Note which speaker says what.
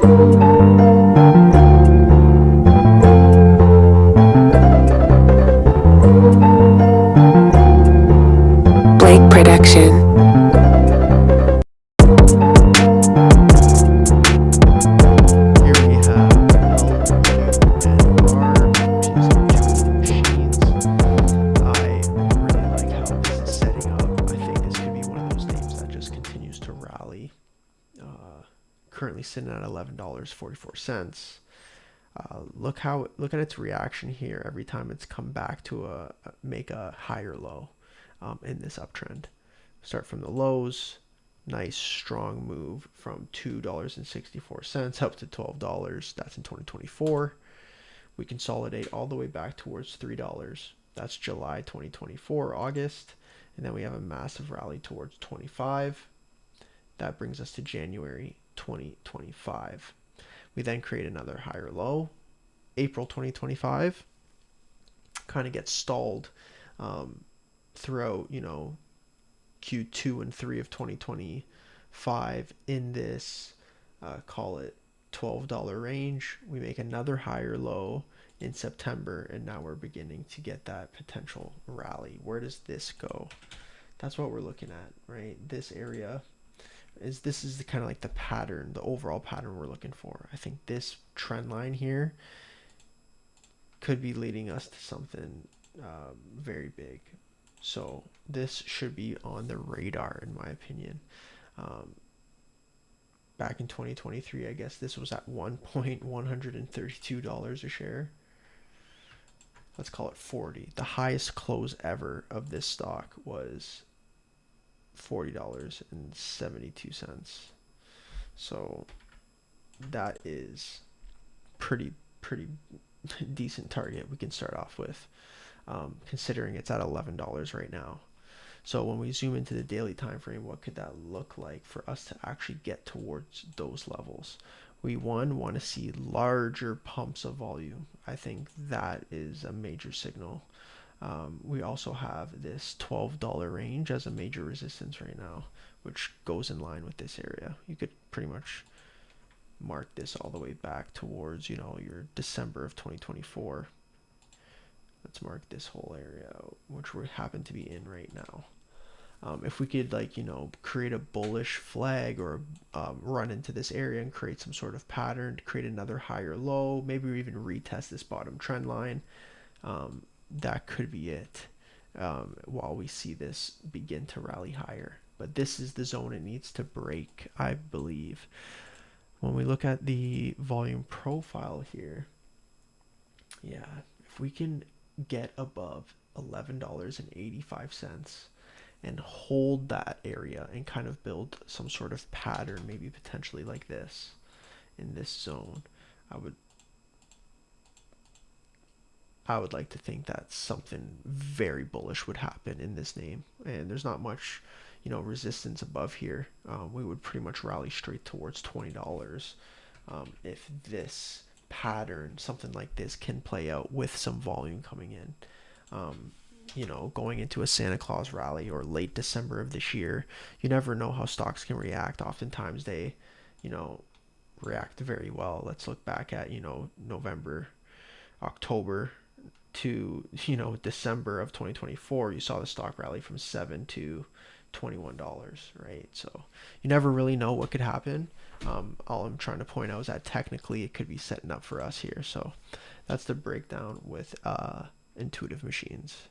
Speaker 1: Blake Production.
Speaker 2: Here we have LQNR, which is Intuitive Machines. I really like how this is setting up. I think this could be one of those names that just continues to rally. Currently sitting at $11.44. Look at its reaction here every time it's come back to make a higher low in this uptrend. Start from the lows. Nice strong move from $2.64 up to $12. That's in 2024. We consolidate all the way back towards $3. That's July 2024, August. And then we have a massive rally towards 25. That brings us to January 2025. We then create another higher low, April 2025. Kind of gets stalled throughout, Q2 and 3 of 2025 in this, call it $12 range. We make another higher low in September, and now we're beginning to get that potential rally. Where does this go? That's what we're looking at, right? This area is the kind of like the pattern, the overall pattern we're looking for. I think this trend line here could be leading us to something very big. So this should be on the radar, in my opinion. Back in 2023, I guess this was at $1.132 a share. Let's call it 40. The highest close ever of this stock was $40.72. So that is pretty decent target we can start off with, considering it's at $11 right now. So when we zoom into the daily time frame, what could that look like for us to actually get towards those levels? We want to see larger pumps of volume. I think that is a major signal. We also have this $12 range as a major resistance right now, which goes in line with this area. You could pretty much mark this all the way back towards, your December of 2024. Let's mark this whole area, which we happen to be in right now. If we could create a bullish flag or run into this area and create some sort of pattern to create another higher low, maybe we even retest this bottom trend line, that could be it, while we see this begin to rally higher. But this is the zone it needs to break, I believe. When we look at the volume profile here, yeah, if we can get above $11.85 and hold that area and kind of build some sort of pattern, maybe potentially like this in this zone, I would like to think that something very bullish would happen in this name. And there's not much, resistance above here. We would pretty much rally straight towards $20 if this pattern, something like this, can play out with some volume coming in. Going into a Santa Claus rally or late December of this year, you never know how stocks can react. Oftentimes they, react very well. Let's look back at, November, October to, December of 2024. You saw the stock rally from $7 to $21, right? So you never really know what could happen. All I'm trying to point out is that technically it could be setting up for us here. So that's the breakdown with Intuitive Machines.